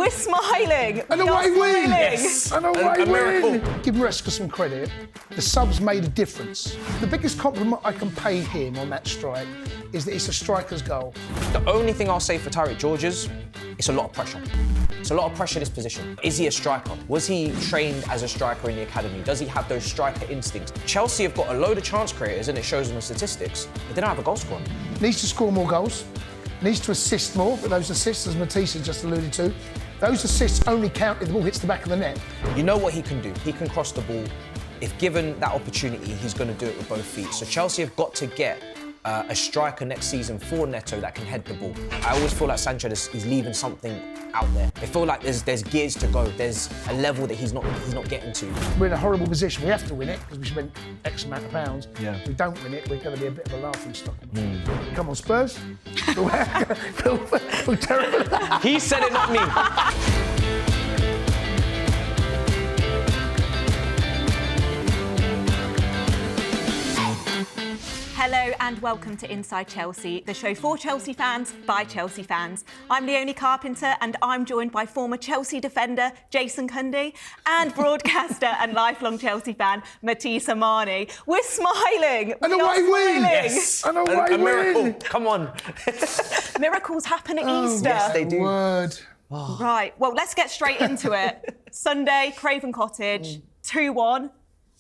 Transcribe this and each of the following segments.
We're smiling. An away win! Yes. An away miracle. win! Give Maresca some credit. The subs made a difference. The biggest compliment I can pay him on that strike is that it's a striker's goal. The only thing I'll say for Tyreek George is it's a lot of pressure. It's a lot of pressure in this position. Is he a striker? Was he trained as a striker in the academy? Does he have those striker instincts? Chelsea have got a load of chance creators, and it shows in the statistics, but they don't have a goal scorer. Needs to score more goals. Needs to assist more, but those assists, as Matisse has just alluded to, those assists only count if the ball hits the back of the net. You know what he can do? He can cross the ball. If given that opportunity, he's going to do it with both feet. So Chelsea have got to get a striker next season for Neto that can head the ball. I always feel like Sanchez is leaving something out there. I feel like there's gears to go. There's a level that he's not getting to. We're in a horrible position. We have to win it because we spent X amount of pounds. Yeah. If we don't win it, we're going to be a bit of a laughing stock. Come on, Spurs. Feel terrible. He said it, not me. Hello and welcome to Inside Chelsea, the show for Chelsea fans by Chelsea fans. I'm Leonie Carpenter and I'm joined by former Chelsea defender Jason Cundy and broadcaster and lifelong Chelsea fan Matisse Armani. We're smiling. An away win! Yes. An away a miracle. win! Come on. Miracles happen at Easter. Yes, they do. Word. Right, well, let's get straight into it. Sunday, Craven Cottage, 2-1,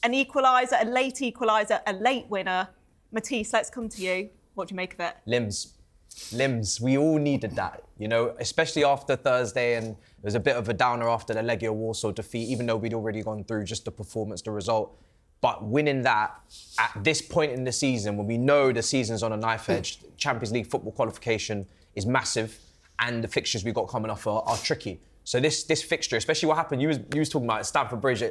an equaliser, a late equaliser, a late winner. Matisse, let's come to you. What do you make of it? Limbs. We all needed that, you know, especially after Thursday, and there was a bit of a downer after the Legia Warsaw defeat, even though we'd already gone through just the performance, the result. But winning that at this point in the season, when we know the season's on a knife edge, Champions League football qualification is massive, and the fixtures we've got coming off are tricky. So this fixture, especially what happened, you was talking about at Stamford Bridge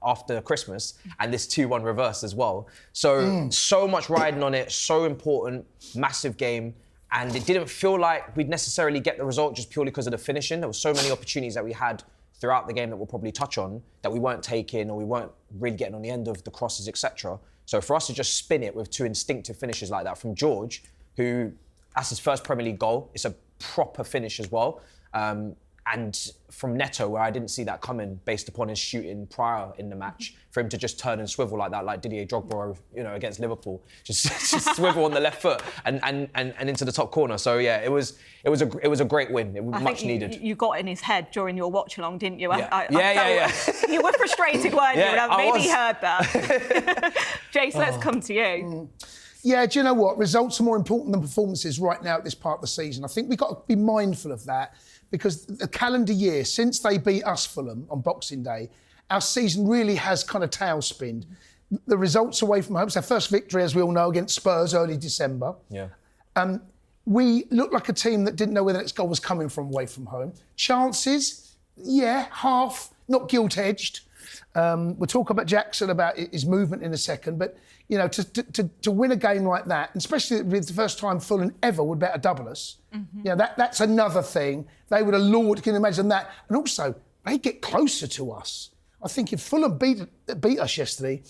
after Christmas, and this 2-1 reverse as well. So much riding on it, so important, massive game, and it didn't feel like we'd necessarily get the result just purely because of the finishing. There were so many opportunities that we had throughout the game that we'll probably touch on that we weren't taking, or we weren't really getting on the end of the crosses, etc. So for us to just spin it with two instinctive finishes like that from George, who, that's his first Premier League goal, it's a proper finish as well. And from Neto, where I didn't see that coming based upon his shooting prior in the match, for him to just turn and swivel like that, like Didier Drogba, you know, against Liverpool, just swivel on the left foot and into the top corner. So yeah, it was a great win. It was much needed. You got in his head during your watch along, didn't you? Yeah. You were frustrated, weren't you? Yeah, Maybe he heard that. Jace, let's come to you. Yeah, do you know what? Results are more important than performances right now at this part of the season. I think we've got to be mindful of that, because the calendar year, since they beat us, Fulham, on Boxing Day, our season really has kind of tailspinned. The results away from home, it's our first victory, as we all know, against Spurs early December. Yeah. We looked like a team that didn't know where the next goal was coming from away from home. Chances, yeah, half, not gilt-edged. We'll talk about Jackson, about his movement in a second, but you know, to win a game like that, and especially with the first time Fulham ever would bet a double us, you know, that's another thing. They would have lured, can you imagine that? And also, they get closer to us. I think if Fulham beat us yesterday,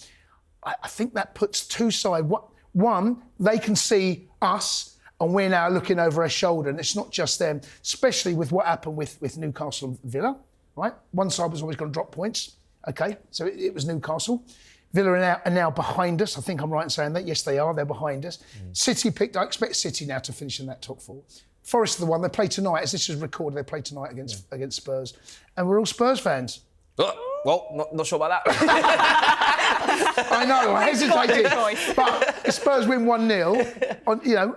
I think that puts two sides. One, they can see us, and we're now looking over our shoulder, and it's not just them, especially with what happened with Newcastle and Villa, right? One side was always going to drop points. Okay, so it was Newcastle. Villa are now behind us. I think I'm right in saying that. Yes, they are. They're behind us. City I expect City now to finish in that top four. Forest are the one. They play tonight. As this is recorded, they play tonight against Spurs. And we're all Spurs fans. Well, not sure about that. I know, I hesitated. But if Spurs win 1-0, you know,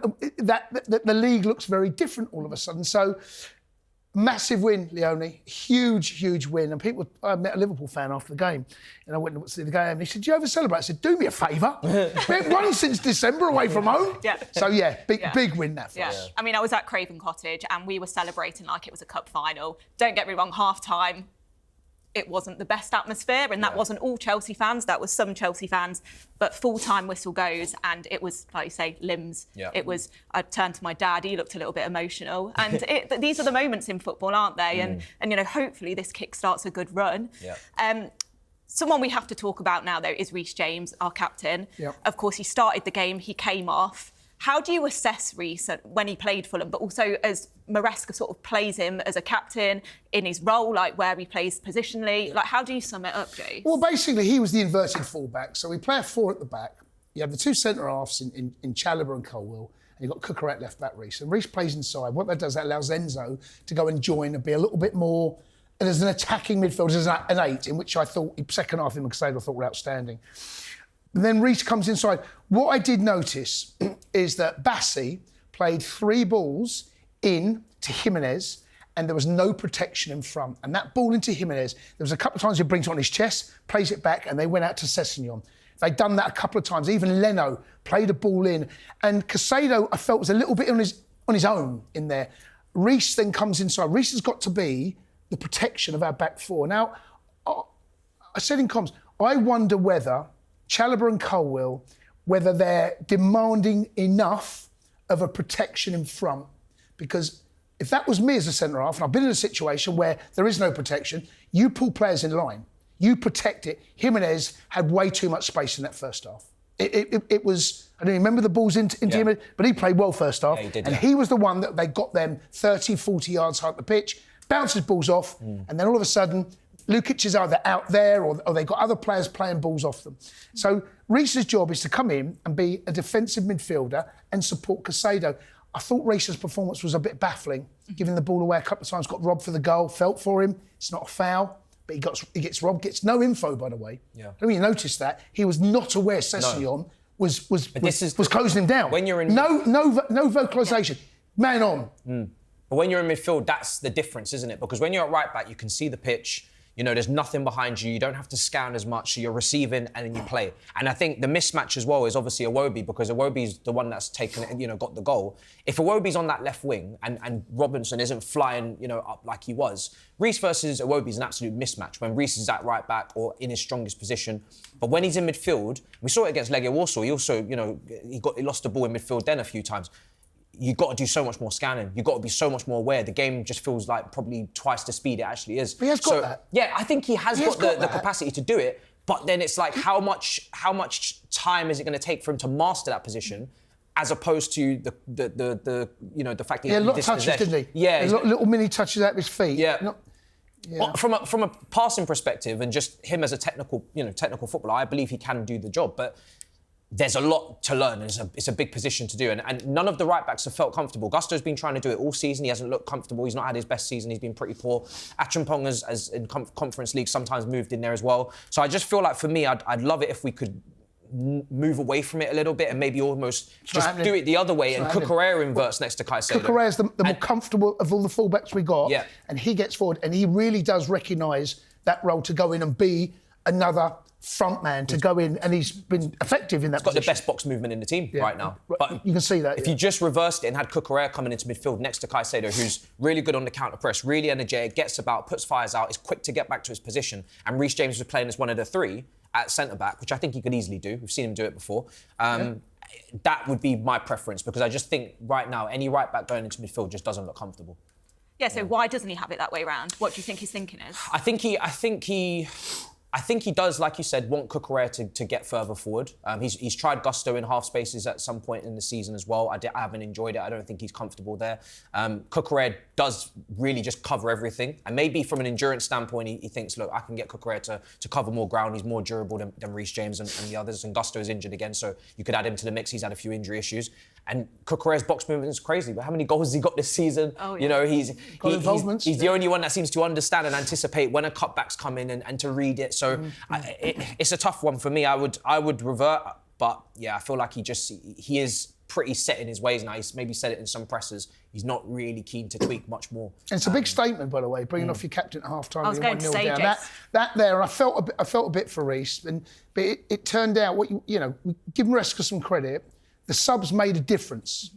the league looks very different all of a sudden. So, massive win, Leonie. Huge win. And I met a Liverpool fan after the game, and I went to see the game, and he said, "Do you ever celebrate?" I said, "Do me a favour. We haven't won since December away from home." Yeah. So, yeah, big win that for us. I mean, I was at Craven Cottage, and we were celebrating like it was a cup final. Don't get me wrong, half-time, it wasn't the best atmosphere, and that wasn't all Chelsea fans, that was some Chelsea fans, but full-time whistle goes, and it was, like you say, limbs. Yeah. It was, I turned to my dad, he looked a little bit emotional, and these are the moments in football, aren't they? And you know, hopefully this kick-starts a good run. Yeah. Someone we have to talk about now, though, is Reece James, our captain. Yep. Of course, he started the game, he came off. How do you assess Reece when he played Fulham, but also as Maresca sort of plays him as a captain in his role, like where he plays positionally? Like, how do you sum it up, Jace? Well, basically, he was the inverted fullback. So we play a 4 at the back. You have the 2 centre-halves in Chalobah and Colwill, and you've got Cucurella left back, Reece. And Reece plays inside. What that does, that allows Enzo to go and join and be a little bit more, and as an attacking midfielder, as an 8, in which I thought, second half him and Casado I thought were outstanding. And then Reece comes inside. What I did notice is that Bassi played 3 balls in to Jimenez, and there was no protection in front. And that ball into Jimenez, there was a couple of times he brings it on his chest, plays it back, and they went out to Sessegnon. They'd done that a couple of times. Even Leno played a ball in. And Casado, I felt, was a little bit on his own in there. Reece then comes inside. Reece has got to be the protection of our back 4. Now, I said in comms, I wonder whether Chalobah and Colwill, whether they're demanding enough of a protection in front. Because if that was me as a centre-half, and I've been in a situation where there is no protection, you pull players in line, you protect it. Jimenez had way too much space in that first half. It was, I don't remember the balls into Jimenez, but he played well first half. Yeah, he did, and he was the one that they got them 30, 40 yards high up the pitch, bounces balls off, and then all of a sudden, Lukic is either out there or they've got other players playing balls off them. So Reece's job is to come in and be a defensive midfielder and support Casado. I thought Reece's performance was a bit baffling, giving the ball away a couple of times, got robbed for the goal, felt for him. It's not a foul, but he gets robbed, gets no info, by the way. Yeah. I don't know if you noticed that. He was not aware Sessegnon was closing him down. When you're in no vocalisation. Man on. But when you're in midfield, that's the difference, isn't it? Because when you're at right back, you can see the pitch. You know, there's nothing behind you. You don't have to scan as much. So you're receiving and then you play. And I think the mismatch as well is obviously Iwobi, because Iwobi's the one that's taken it, you know, got the goal. If Iwobi's on that left wing and Robinson isn't flying, you know, up like he was, Reece versus Iwobi is an absolute mismatch when Reece is at right back or in his strongest position. But when he's in midfield, we saw it against Legia Warsaw. He also, you know, he lost the ball in midfield then a few times. You've got to do so much more scanning. You've got to be so much more aware. The game just feels like probably twice the speed it actually is. But he has got that. Yeah, I think he has got the capacity to do it. But then it's like, how much time is it going to take for him to master that position, as opposed to the you know, the fact that a lot of touches, didn't he? Yeah, little mini touches out of his feet. Yeah. Well, from a passing perspective and just him as a technical footballer, I believe he can do the job. But there's a lot to learn. It's a big position to do. And none of the right-backs have felt comfortable. Gusto's been trying to do it all season. He hasn't looked comfortable. He's not had his best season. He's been pretty poor. Achampong has in Conference League, sometimes moved in there as well. So I just feel like, for me, I'd love it if we could move away from it a little bit and maybe almost just do it the other way, and Cucurella inverts next to Caicedo. Cucurella's the more comfortable of all the fullbacks we got. Yeah. And he gets forward, and he really does recognise that role to go in and be another front man to go in, and he's been effective in that position. He's got the best box movement in the team right now. But you can see that. If you just reversed it and had Cucurella coming into midfield next to Caicedo, who's really good on the counter press, really energetic, gets about, puts fires out, is quick to get back to his position, and Reece James was playing as one of the 3 at centre back, which I think he could easily do. We've seen him do it before. That would be my preference, because I just think right now any right back going into midfield just doesn't look comfortable. Yeah. So why doesn't he have it that way round? What do you think his thinking is? I think he does, like you said, want Cucurella to get further forward. He's tried Gusto in half spaces at some point in the season as well. I haven't enjoyed it. I don't think he's comfortable there. Cucurella does really just cover everything. And maybe from an endurance standpoint, he thinks, look, I can get Cucurella to cover more ground. He's more durable than Reece James and the others. And Gusto is injured again, so you could add him to the mix. He's had a few injury issues. And Cucurella's box movement is crazy. But how many goals has he got this season? Oh, yeah. You know, he's the only one that seems to understand and anticipate when a cutback's come in and to read it. So it's a tough one for me. I would revert, but yeah, I feel like he is pretty set in his ways now. He's maybe said it in some presses. He's not really keen to tweak much more. And it's a big statement, by the way, bringing off your captain at half-time. I was going to say, down. That there, I felt a bit for Reece, but it turned out, give Maresca some credit, the subs made a difference.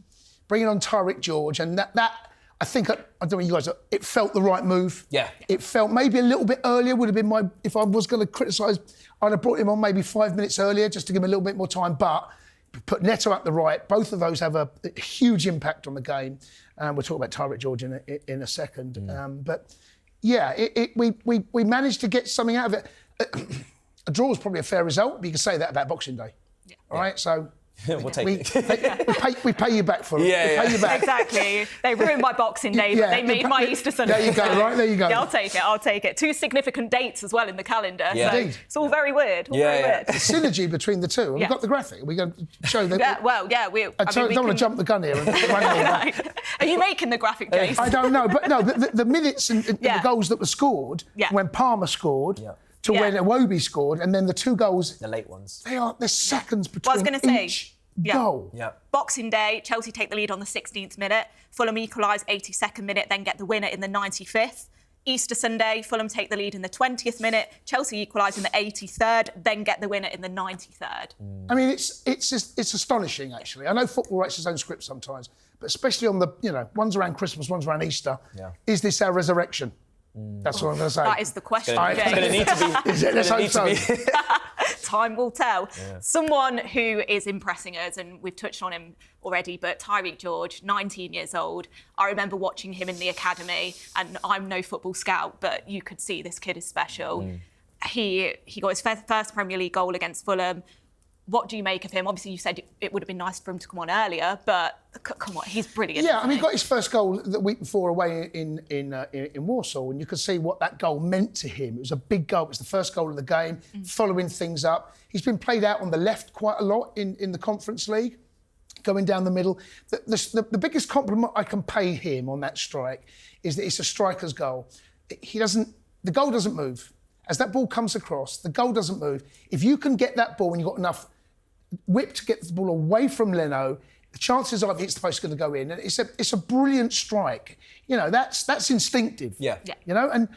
Bringing on Tyrick George, and that I think, I don't know what you guys are, it felt the right move. Yeah. It felt maybe a little bit earlier would have been if I was going to criticise, I'd have brought him on maybe 5 minutes earlier just to give him a little bit more time. But put Neto up the right, both of those have a huge impact on the game. We'll talk about Tyrick George in a second. But yeah, we managed to get something out of it. A draw is probably a fair result, but you can say that about Boxing Day. Yeah. All right, so We'll take We pay you back for it. Yeah, we pay you back. Exactly. They ruined my Boxing Day, but they made my Easter Sunday. There you go, right? There you go. Yeah, I'll take it. 2 significant dates as well in the calendar. Yeah. So Indeed. it's all very weird. Yeah. The synergy between the two. We've Yeah. got the graphic. We're going to show that. Yeah, well, yeah. I don't want to jump the gun here and run all that. Are you making the graphic, Jason? I don't know, but no, the minutes and the goals that were scored when Palmer scored to when Iwobi scored, and then the 2 goals. the late ones. They're seconds Well, I was between gonna say, each goal. Yeah. Boxing Day, Chelsea take the lead on the 16th minute. Fulham equalise 82nd minute, then get the winner in the 95th. Easter Sunday, Fulham take the lead in the 20th minute. Chelsea equalise in the 83rd, then get the winner in the 93rd. I mean, it's astonishing, actually. I know football writes its own script sometimes, but especially on the, one's around Christmas, one's around Easter. Yeah. Is this our resurrection? That's what I'm going to say. That is the question, It's going to need to be. Is it? Let's hope so. Time will tell. Someone who is impressing us, and we've touched on him already, but Tyreek George, 19 years old. I remember watching him in the academy, and I'm no football scout, but you could see this kid is special. He got his first Premier League goal against Fulham. What do you make of him? Obviously, you said it would have been nice for him to come on earlier, but come on, he's brilliant. Yeah, I mean, he got his first goal the week before away in Warsaw, and you could see what that goal meant to him. It was a big goal. It was the first goal of the game, following things up. He's been played out on the left quite a lot in the Conference League, going down the middle. The biggest compliment I can pay him on that strike is that it's a striker's goal. The goal doesn't move. As that ball comes across, the goal doesn't move. If you can get that ball and you've got enough whip to get the ball away from Leno, the chances are it's the post going to go in. And it's a brilliant strike. That's instinctive. Yeah. And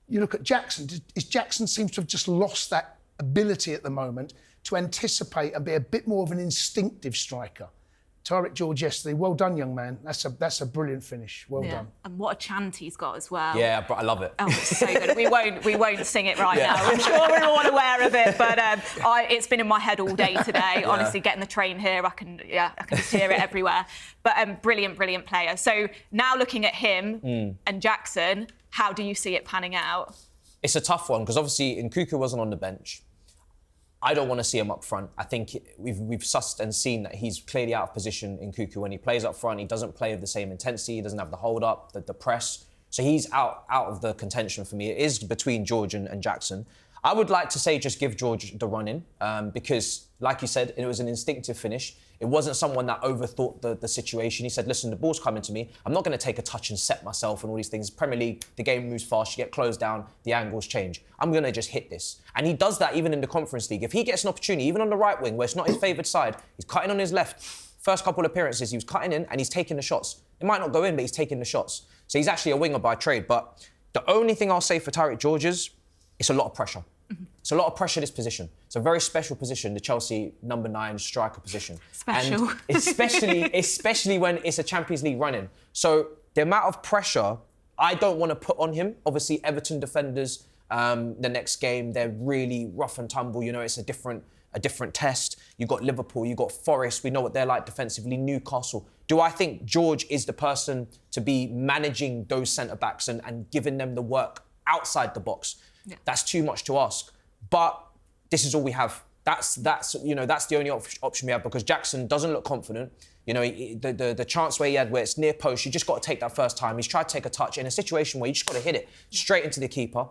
you look at Jackson. Jackson seems to have just lost that ability at the moment to anticipate and be a bit more of an instinctive striker. Tyreek George yesterday, well done, young man. That's a brilliant finish. Well done. And what a chant he's got as well. Yeah, but I love it. Oh, it's so good. We won't sing it right now. I'm sure we're all aware of it, but it's been in my head all day today. Honestly, getting the train here, I can just hear it everywhere. But brilliant player. So now looking at him and Jackson, how do you see it panning out? It's a tough one because obviously Nkuku wasn't on the bench. I don't want to see him up front. I think we've sussed and seen that he's clearly out of position in Nkuku. When he plays up front, he doesn't play with the same intensity. He doesn't have the hold up, the press. So he's out of the contention for me. It is between George and Jackson. I would like to say just give George the run in because, like you said, it was an instinctive finish. It wasn't someone that overthought the situation. He said, listen, the ball's coming to me. I'm not going to take a touch and set myself and all these things. Premier League, the game moves fast. You get closed down. The angles change. I'm going to just hit this. And he does that even in the Conference League. If he gets an opportunity, even on the right wing, where it's not his favoured side, he's cutting on his left. First couple of appearances, he was cutting in and he's taking the shots. It might not go in, but he's taking the shots. So he's actually a winger by trade. But the only thing I'll say for Tyreek George is it's a lot of pressure. It's a lot of pressure, this position. It's a very special position, the Chelsea number 9 striker position. Special. And especially when it's a Champions League run-in. So the amount of pressure I don't want to put on him. Obviously, Everton defenders, the next game, they're really rough and tumble. It's a different test. You've got Liverpool, you've got Forest. We know what they're like defensively. Newcastle. Do I think George is the person to be managing those centre-backs and giving them the work outside the box? Yeah. That's too much to ask. But this is all we have. That's the only option we have because Jackson doesn't look confident. The chance where it's near post, you just got to take that first time. He's tried to take a touch in a situation where you just got to hit it straight into the keeper.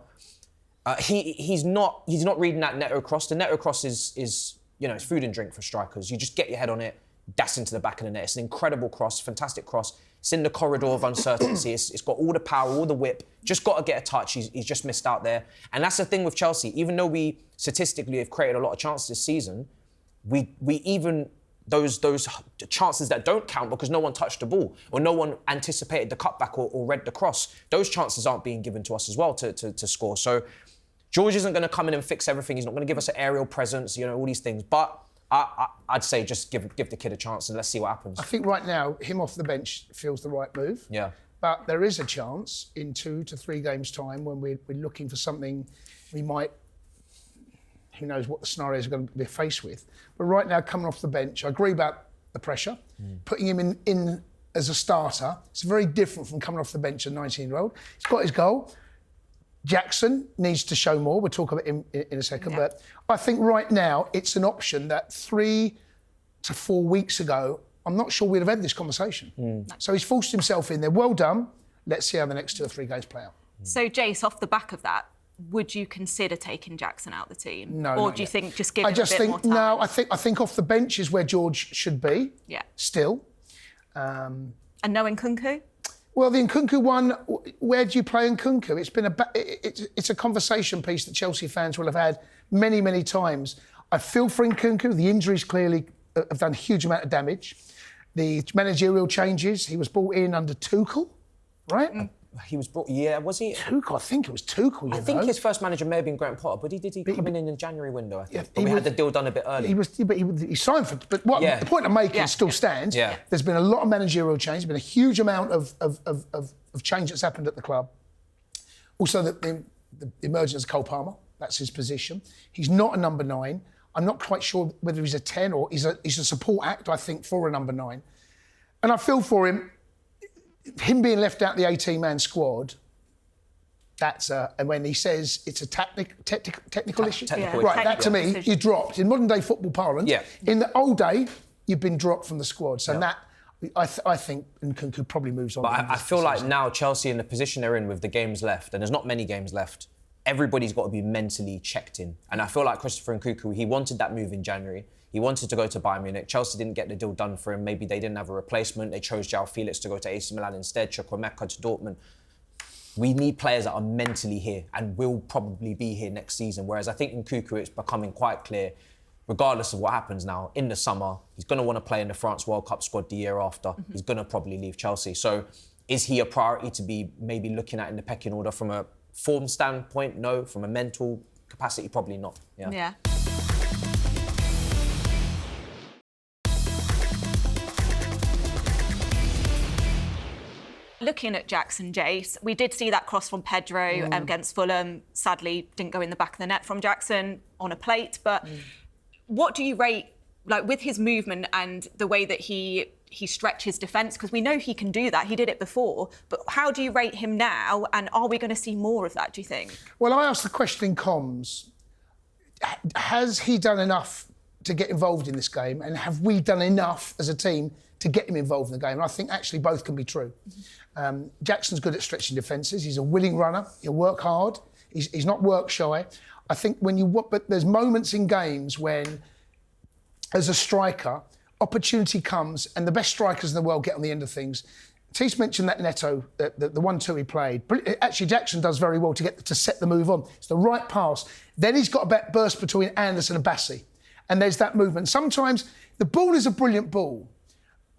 He's not reading that Neto cross. The Neto cross is it's food and drink for strikers. You just get your head on it, that's into the back of the net. It's an incredible cross, fantastic cross. It's in the corridor of uncertainty. It's got all the power, all the whip. Just got to get a touch. He's just missed out there. And that's the thing with Chelsea. Even though we statistically have created a lot of chances this season, we even those chances that don't count because no one touched the ball or no one anticipated the cutback or read the cross, those chances aren't being given to us as well to score. So George isn't going to come in and fix everything. He's not going to give us an aerial presence, all these things. But I'd say just give the kid a chance and let's see what happens. I think right now, him off the bench feels the right move. Yeah. But there is a chance in 2 to 3 games' time when we're looking for something we might, who knows what the scenarios are going to be faced with. But right now, coming off the bench, I agree about the pressure. Putting him in as a starter, it's very different from coming off the bench, a 19-year-old. He's got his goal. Jackson needs to show more. We'll talk about him in a second. Yeah. But I think right now it's an option that 3 to 4 weeks ago, I'm not sure we'd have had this conversation. So he's forced himself in there. Well done. Let's see how the next 2 or 3 games play out. So, Jace, off the back of that, would you consider taking Jackson out of the team? No, or not do you yet. think just give him a bit more time? No, I think off the bench is where George should be. Yeah. Still. And no Nkunku? Well, the Nkunku one, where do you play Nkunku? It's been it's a conversation piece that Chelsea fans will have had many, many times. I feel for Nkunku. The injuries clearly have done a huge amount of damage. The managerial changes, he was brought in under Tuchel, right? He was brought, was he? Tuchel, I think it was Tuchel, I think his first manager may have been Graham Potter, but did he come in the January window, I think? Yeah, but we had the deal done a bit early. He signed for it. But the point I'm making still stands. Yeah. There's been a lot of managerial change. There's been a huge amount of change that's happened at the club. Also, the emergence of Cole Palmer, that's his position. He's not a number 9. I'm not quite sure whether he's a 10 or he's a support act, I think, for a number 9. And I feel for him being left out the 18-man squad, and when he says it's a technical issue, right? That to me, you dropped in modern day football parlance. Yeah. In the old day, you've been dropped from the squad. So that I think Nkunku probably moves on. But I feel like now Chelsea, in the position they're in with the games left, and there's not many games left, everybody's got to be mentally checked in. And I feel like Christopher Nkunku, he wanted that move in January. He wanted to go to Bayern Munich. Chelsea didn't get the deal done for him. Maybe they didn't have a replacement. They chose João Felix to go to AC Milan instead, Chukwuemeka to Dortmund. We need players that are mentally here and will probably be here next season. Whereas I think Nkunku, it's becoming quite clear, regardless of what happens now, in the summer, he's going to want to play in the France World Cup squad the year after. He's going to probably leave Chelsea. So is he a priority to be maybe looking at in the pecking order from a form standpoint? No. From a mental capacity, probably not. Yeah. Looking at Jackson, Jace, we did see that cross from Pedro against Fulham. Sadly, didn't go in the back of the net from Jackson on a plate. But what do you rate, like, with his movement and the way that he stretches defence? Because we know he can do that. He did it before. But how do you rate him now? And are we going to see more of that, do you think? Well, I asked the question in comms, has he done enough to get involved in this game? And have we done enough as a team to get him involved in the game? And I think actually both can be true. Jackson's good at stretching defences. He's a willing runner. He'll work hard. He's not work shy. I think but there's moments in games when, as a striker, opportunity comes and the best strikers in the world get on the end of things. Matisse mentioned that Neto, the 1-2 he played. Actually, Jackson does very well to set the move on. It's the right pass. Then he's got a burst between Anderson and Bassi. And there's that movement. Sometimes the ball is a brilliant ball,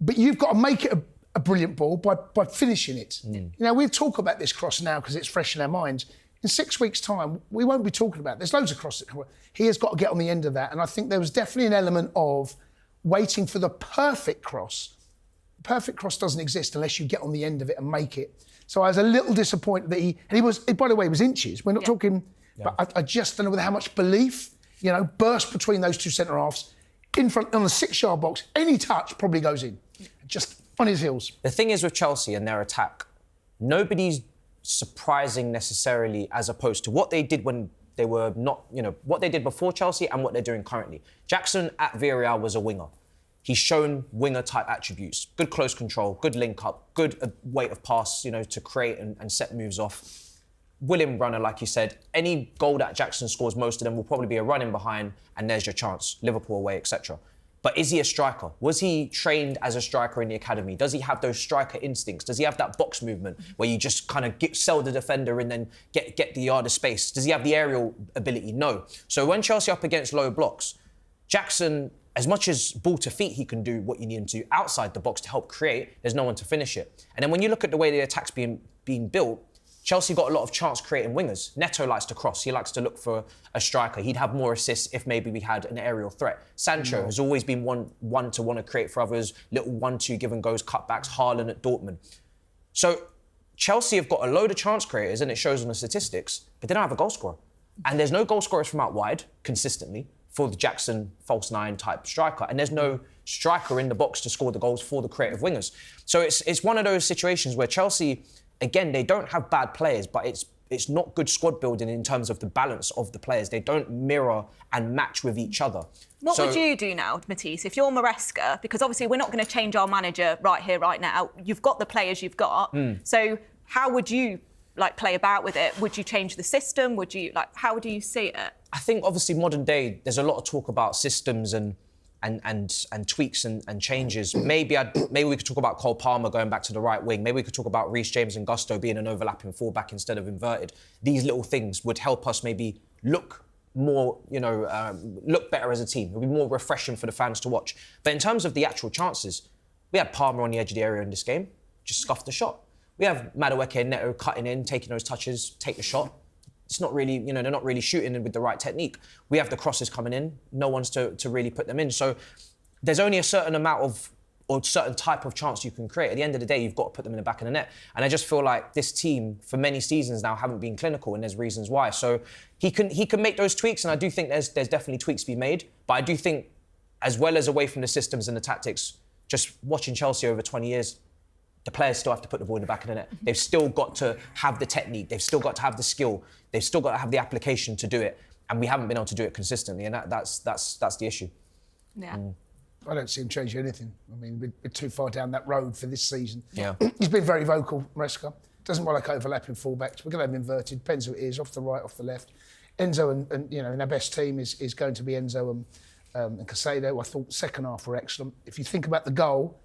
but you've got to make it a brilliant ball by finishing it. You know, we'll talk about this cross now because it's fresh in our minds. In 6 weeks' time, we won't be talking about it. There's loads of crosses that come. He has got to get on the end of that. And I think there was definitely an element of waiting for the perfect cross. The perfect cross doesn't exist unless you get on the end of it and make it. So I was a little disappointed that he was, by the way, he was inches. We're not talking, but I just don't know with how much belief, burst between those two centre-halves, in front, on the 6-yard box, any touch probably goes in. Just on his heels. The thing is with Chelsea and their attack, nobody's surprising necessarily as opposed to what they did when they were not, what they did before Chelsea and what they're doing currently. Jackson at Villarreal was a winger. He's shown winger-type attributes. Good close control, good link-up, good weight of pass, to create and set moves off. William runner, like you said. Any goal that Jackson scores, most of them will probably be a running behind and there's your chance. Liverpool away, etc. But is he a striker? Was he trained as a striker in the academy? Does he have those striker instincts? Does he have that box movement where you just kind of sell the defender and then get the yard of space? Does he have the aerial ability? No. So when Chelsea up against low blocks, Jackson, as much as ball to feet, he can do what you need him to outside the box to help create. There's no one to finish it. And then when you look at the way the attack's being built, Chelsea got a lot of chance creating wingers. Neto likes to cross. He likes to look for a striker. He'd have more assists if maybe we had an aerial threat. Sancho has always been one to want to create for others. Little 1-2 give and goes, cutbacks. Haaland at Dortmund. So Chelsea have got a load of chance creators, and it shows on the statistics, but they don't have a goal scorer. And there's no goal scorers from out wide consistently for the Jackson false 9 type striker. And there's no striker in the box to score the goals for the creative wingers. So it's one of those situations where Chelsea, again, they don't have bad players, but it's it's not good squad building in terms of the balance of the players. They don't mirror and match with each other. What would you do now, Matisse, if you're Maresca? Because obviously we're not going to change our manager right here, right now. You've got the players you've got. So how would you play about with it? Would you change the system? Would you how do you see it? I think obviously modern day, there's a lot of talk about systems and tweaks and changes. Maybe we could talk about Cole Palmer going back to the right wing. Maybe we could talk about Reece James and Gusto being an overlapping fullback instead of inverted. These little things would help us maybe look more, look better as a team. It would be more refreshing for the fans to watch. But in terms of the actual chances, we had Palmer on the edge of the area in this game, just scuffed the shot. We have Madueke and Neto cutting in, taking those touches, take the shot. It's not really, they're not really shooting with the right technique. We have the crosses coming in, no one's to really put them in. So there's only a certain amount of, or certain type of chance you can create. At the end of the day, you've got to put them in the back of the net. And I just feel like this team, for many seasons now, haven't been clinical, and there's reasons why. So he can make those tweaks, and I do think there's definitely tweaks to be made. But I do think, as well as away from the systems and the tactics, just watching Chelsea over 20 years, the players still have to put the ball in the back of the net. They've still got to have the technique. They've still got to have the skill. They've still got to have the application to do it. And we haven't been able to do it consistently. And that's the issue. Yeah. I don't see him changing anything. I mean, we're too far down that road for this season. Yeah. He's been very vocal, Maresca. Doesn't like overlapping fullbacks. We're going to have him inverted. Depends who it is, off the right, off the left. Enzo and in our best team is going to be Enzo and Caicedo. I thought second half were excellent. If you think about the goal,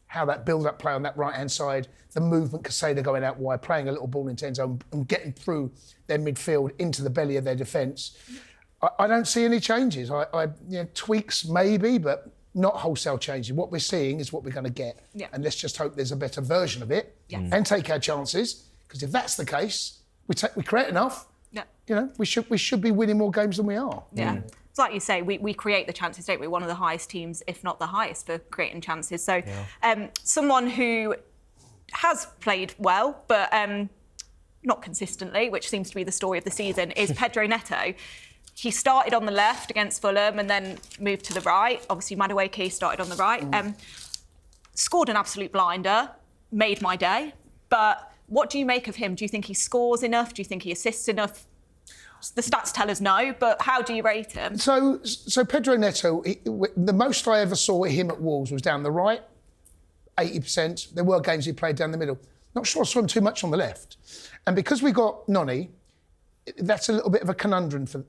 how that build-up play on that right-hand side, the movement, Caicedo going out wide, playing a little ball into Enzo and getting through their midfield into the belly of their defence. I don't see any changes. Tweaks maybe, but not wholesale changes. What we're seeing is what we're going to get. Yeah. And let's just hope there's a better version of it and take our chances. Because if that's the case, we create enough. Yeah. We should be winning more games than we are. Yeah. It's like you say, we create the chances, don't we? One of the highest teams, if not the highest, for creating chances. So someone who has played well, but not consistently, which seems to be the story of the season, is Pedro Neto. He started on the left against Fulham and then moved to the right. Obviously, Madueke started on the right. Scored an absolute blinder, made my day. But what do you make of him? Do you think he scores enough? Do you think he assists enough? The stats tell us no, but how do you rate him? So Pedro Neto, the most I ever saw him at Wolves was down the right, 80%. There were games he played down the middle. Not sure I saw him too much on the left. And because we got Noni, that's a little bit of a conundrum for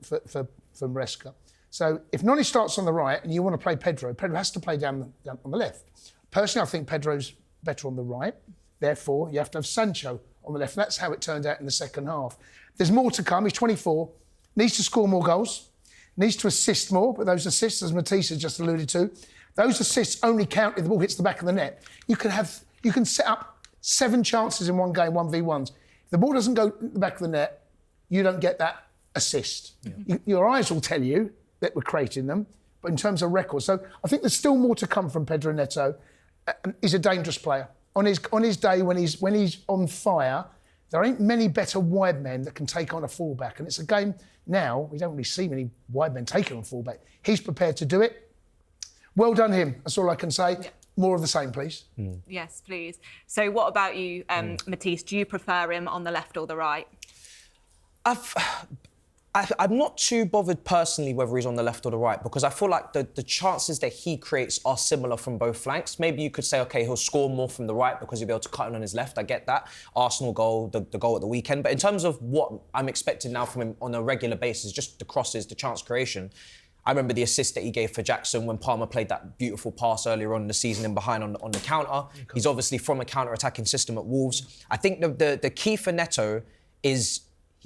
Maresca. So if Noni starts on the right and you want to play Pedro has to play down on the left. Personally, I think Pedro's better on the right. Therefore, you have to have Sancho on the left. And that's how it turned out in the second half. There's more to come. He's 24, needs to score more goals, needs to assist more, but those assists, as Matisse has just alluded to, those assists only count if the ball hits the back of the net. You can set up 7 chances in one game, 1v1s. If the ball doesn't go in the back of the net, you don't get that assist. Yeah. Your eyes will tell you that we're creating them, but in terms of records. So I think there's still more to come from Pedro Neto. He's a dangerous player. On his day, when he's on fire, there ain't many better wide men that can take on a fullback. And it's a game now, we don't really see many wide men taking on fullback. He's prepared to do it. Well done him, that's all I can say. Yeah. More of the same, please. Yes, please. So what about you, Matisse? Do you prefer him on the left or the right? I'm not too bothered personally whether he's on the left or the right, because I feel like the chances that he creates are similar from both flanks. Maybe you could say, OK, he'll score more from the right because he'll be able to cut in on his left. I get that. Arsenal goal, the goal at the weekend. But in terms of what I'm expecting now from him on a regular basis, just the crosses, the chance creation, I remember the assist that he gave for Jackson when Palmer played that beautiful pass earlier on in the season in behind on the counter. Okay. He's obviously from a counter-attacking system at Wolves. I think the key for Neto is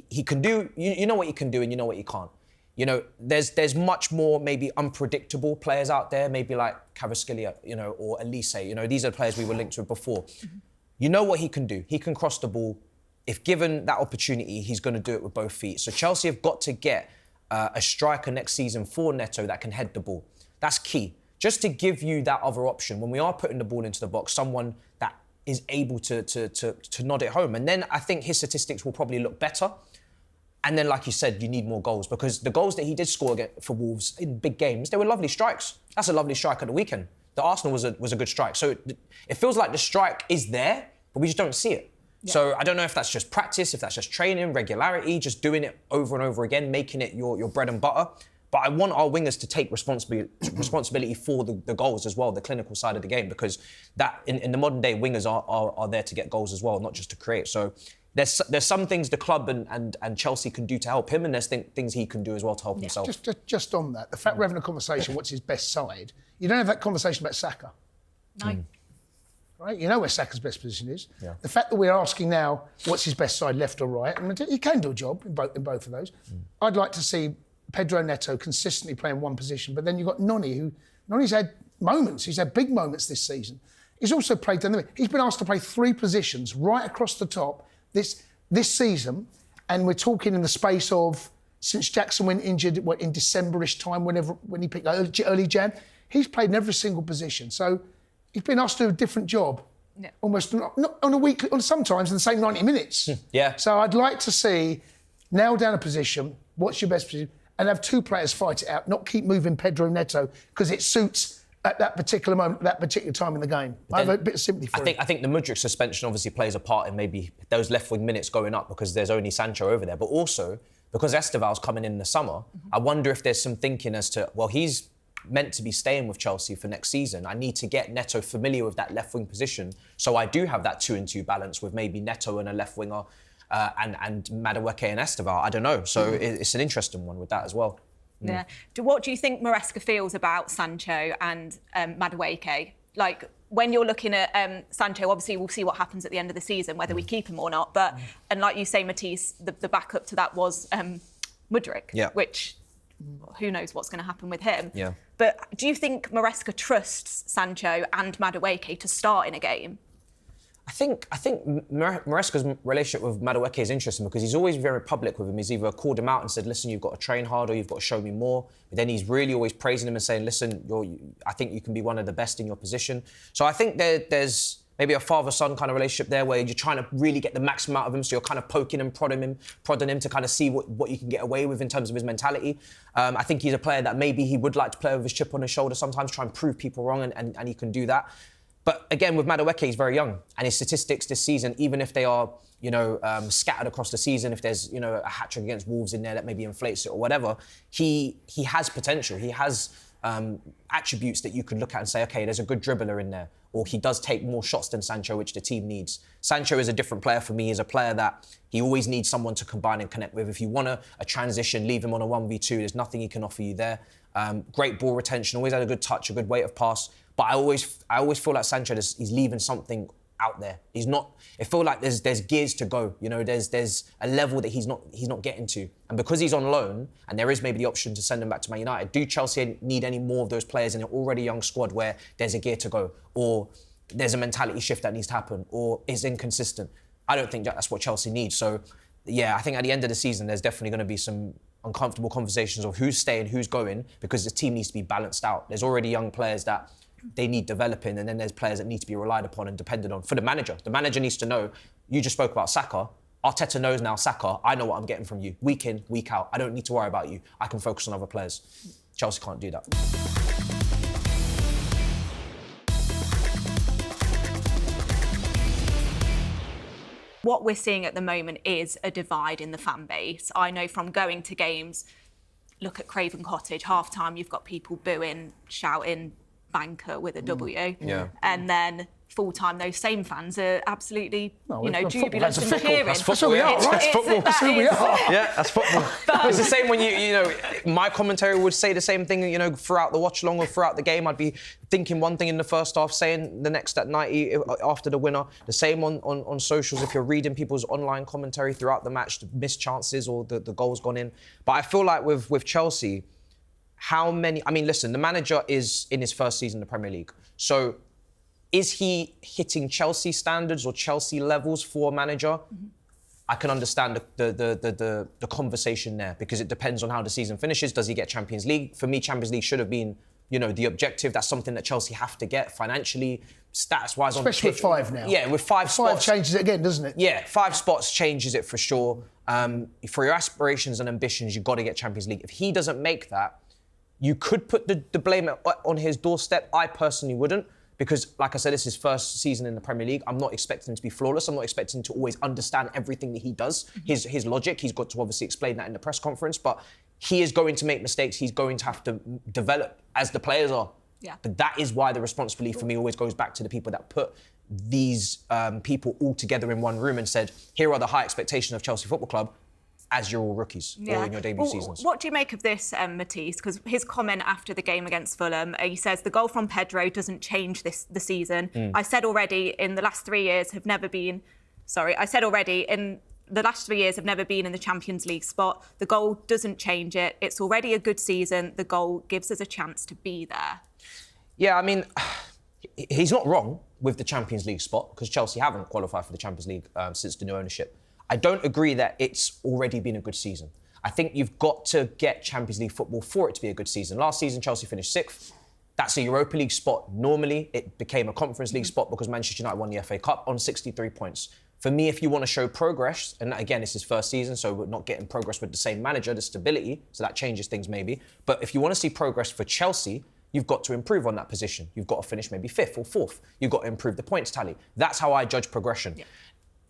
he can do, you know what you can do and you know what you can't. You know, there's much more maybe unpredictable players out there, maybe like Kvaratskhelia, or Elise. These are the players we were linked with before. Mm-hmm. You know what he can do. He can cross the ball. If given that opportunity, he's going to do it with both feet. So Chelsea have got to get a striker next season for Neto that can head the ball. That's key. Just to give you that other option. When we are putting the ball into the box, someone that is able to nod it home. And then I think his statistics will probably look better. And then, like you said, you need more goals, because the goals that he did score for Wolves in big games, they were lovely strikes. That's a lovely strike at the weekend. The Arsenal was a good strike. So it feels like the strike is there, but we just don't see it. So I don't know if that's just practice, if that's just training, regularity, just doing it over and over again, making it your bread and butter. But I want our wingers to take responsibility for the goals as well, the clinical side of the game, because that in the modern day, wingers are there to get goals as well, not just to create. So there's some things the club and Chelsea can do to help him, and there's things he can do as well to help himself. Just on that, the fact we're having a conversation, what's his best side, you don't have that conversation about Saka. No. Right? You know where Saka's best position is. Yeah. The fact that we're asking now, what's his best side, left or right, and he can do a job in both of those. I'd like to see Pedro Neto consistently playing one position, but then you've got Noni's had moments. He's had big moments this season. He's also played down the middle. He's been asked to play 3 positions right across the top this season, and we're talking in the space of since Jackson went injured in December-ish time, when he picked early Jan, he's played in every single position. So he's been asked to do a different job, almost not on a weekly, sometimes in the same 90 minutes. Yeah. So I'd like to see nail down a position. What's your best position? And have 2 players fight it out, not keep moving Pedro Neto because it suits at that particular moment, that particular time in the game. I have a bit of sympathy for him. I think the Mudryk suspension obviously plays a part in maybe those left wing minutes going up because there's only Sancho over there, but also because Esteval's coming in the summer. I wonder if there's some thinking as to, well, he's meant to be staying with Chelsea for next season. I need to get Neto familiar with that left wing position, so I do have that 2-2 balance with maybe Neto and a left winger. And Madueke and Esteval, I don't know. So it's an interesting one with that as well. Yeah. What do you think Maresca feels about Sancho and Madueke? Like, when you're looking at Sancho, obviously we'll see what happens at the end of the season, whether we keep him or not. But and like you say, Matisse, the backup to that was Mudryk, which who knows what's going to happen with him. Yeah. But do you think Maresca trusts Sancho and Madueke to start in a game? I think Maresca's relationship with Madueke is interesting because he's always very public with him. He's either called him out and said, listen, you've got to train hard or you've got to show me more. But then he's really always praising him and saying, listen, I think you can be one of the best in your position. So I think there's maybe a father-son kind of relationship there where you're trying to really get the maximum out of him. So you're kind of poking and prodding him to kind of see what you can get away with in terms of his mentality. I think he's a player that maybe he would like to play with his chip on his shoulder sometimes, try and prove people wrong, and he can do that. But again, with Madueke, he's very young, and his statistics this season, even if they are, scattered across the season, if there's, a hat-trick against Wolves in there that maybe inflates it or whatever, he has potential. He has attributes that you could look at and say, okay, there's a good dribbler in there, or he does take more shots than Sancho, which the team needs. Sancho is a different player for me. He's a player that he always needs someone to combine and connect with. If you want a transition, leave him on a 1v2. There's nothing he can offer you there. Great ball retention, always had a good touch, a good weight of pass. But I always feel like Sancho he's leaving something out there. He's not. It feels like there's gears to go. There's a level that he's not getting to. And because he's on loan, and there is maybe the option to send him back to Man United, do Chelsea need any more of those players in an already young squad where there's a gear to go, or there's a mentality shift that needs to happen, or is inconsistent? I don't think that's what Chelsea needs. So, yeah, I think at the end of the season, there's definitely going to be some uncomfortable conversations of who's staying, who's going, because the team needs to be balanced out. There's already young players that they need developing, and then there's players that need to be relied upon and depended on. For the manager needs to know, you just spoke about Saka. Arteta knows now, Saka, I know what I'm getting from you. Week in, week out. I don't need to worry about you. I can focus on other players. Chelsea can't do that. What we're seeing at the moment is a divide in the fan base. I know from going to games, look at Craven Cottage, half-time, you've got people booing, shouting, banker with a W. Yeah. And then full-time, those same fans are absolutely, jubilant and fickle. cheering. That's who we are, right? That's football. That's who we are. Yeah, that's football. It's the same when my commentary would say the same thing, throughout the watch-along or throughout the game. I'd be thinking one thing in the first half, saying the next at 90 after the winner. The same on socials if you're reading people's online commentary throughout the match, the missed chances or the goals gone in. But I feel like with Chelsea, listen, the manager is in his first season in the Premier League. So is he hitting Chelsea standards or Chelsea levels for a manager? Mm-hmm. I can understand the conversation there because it depends on how the season finishes. Does he get Champions League? For me, Champions League should have been, the objective. That's something that Chelsea have to get financially, stats-wise. Especially with 5 now. Yeah, with 5 spots. 5 changes it again, doesn't it? Yeah, 5 spots changes it for sure. For your aspirations and ambitions, you've got to get Champions League. If he doesn't make that, you could put the blame on his doorstep. I personally wouldn't, because, like I said, it's his first season in the Premier League. I'm not expecting him to be flawless. I'm not expecting him to always understand everything that he does, his logic. He's got to obviously explain that in the press conference, but he is going to make mistakes. He's going to have to develop as the players are. Yeah. But that is why the responsibility for me always goes back to the people that put these people all together in one room and said, here are the high expectations of Chelsea Football Club as you're all rookies or in your debut seasons. What do you make of this, Matisse? Because his comment after the game against Fulham, he says the goal from Pedro doesn't change the season. I said already in the last 3 years have never been in the Champions League spot. The goal doesn't change it. It's already a good season. The goal gives us a chance to be there. Yeah, I mean, he's not wrong with the Champions League spot because Chelsea haven't qualified for the Champions League since the new ownership. I don't agree that it's already been a good season. I think you've got to get Champions League football for it to be a good season. Last season, Chelsea finished 6th. That's a Europa League spot. Normally, it became a Conference League spot because Manchester United won the FA Cup on 63 points. For me, if you want to show progress, and again, it's his first season, so we're not getting progress with the same manager, the stability, so that changes things maybe. But if you want to see progress for Chelsea, you've got to improve on that position. You've got to finish maybe 5th or 4th. You've got to improve the points tally. That's how I judge progression. Yeah.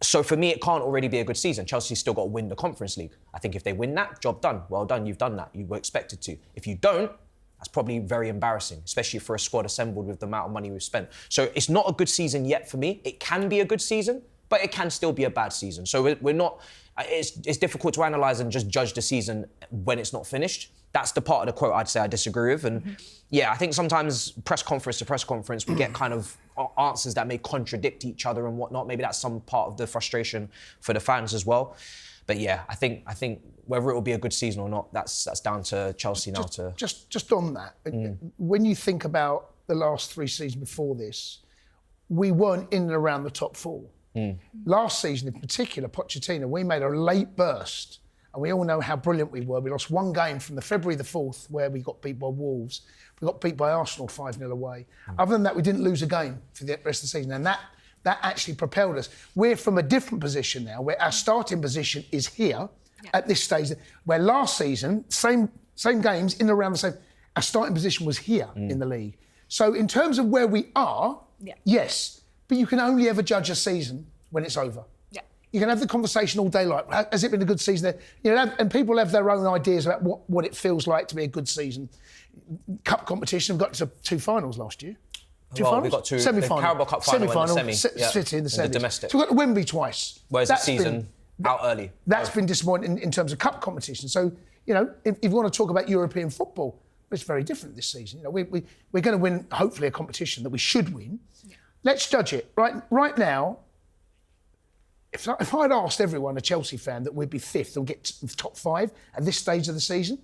So for me, it can't already be a good season. Chelsea's still got to win the Conference League. I think if they win that, job done. Well done, you've done that. You were expected to. If you don't, that's probably very embarrassing, especially for a squad assembled with the amount of money we've spent. So it's not a good season yet for me. It can be a good season, but it can still be a bad season. So we're not... It's difficult to analyse and just judge the season when it's not finished. That's the part of the quote I'd say I disagree with. And yeah, I think sometimes press conference to press conference, we get kind of answers that may contradict each other and whatnot. Maybe that's some part of the frustration for the fans as well. But yeah, I think whether it will be a good season or not, that's down to Chelsea now to... Just on that, when you think about the last 3 seasons before this, we weren't in and around the top 4. Last season in particular, Pochettino, we made a late burst, and we all know how brilliant we were. We lost 1 game from the February the 4th, where we got beat by Wolves. We got beat by Arsenal 5-0 away. Other than that, we didn't lose a game for the rest of the season, and that actually propelled us. We're from a different position now, where our starting position is here at this stage, where last season, same games, in and around the same, our starting position was here in the league. So in terms of where we are, yes, but you can only ever judge a season when it's over. Yeah. You can have the conversation all day like, has it been a good season? You know, and people have their own ideas about what it feels like to be a good season. Cup competition, we've got to 2 finals last year. 2 finals? We got 2, semi-final. the Carabao Cup final and the semi. City in the semi. The domestic. So we've got to Wembley twice. Whereas the season out early. That's been disappointing in terms of cup competition. So, you know, if you want to talk about European football, it's very different this season. You know, we're going to win, hopefully, a competition that we should win. Yeah. Let's judge it. Right now, if I'd asked everyone, a Chelsea fan, that we'd be 5th and get to the top 5 at this stage of the season,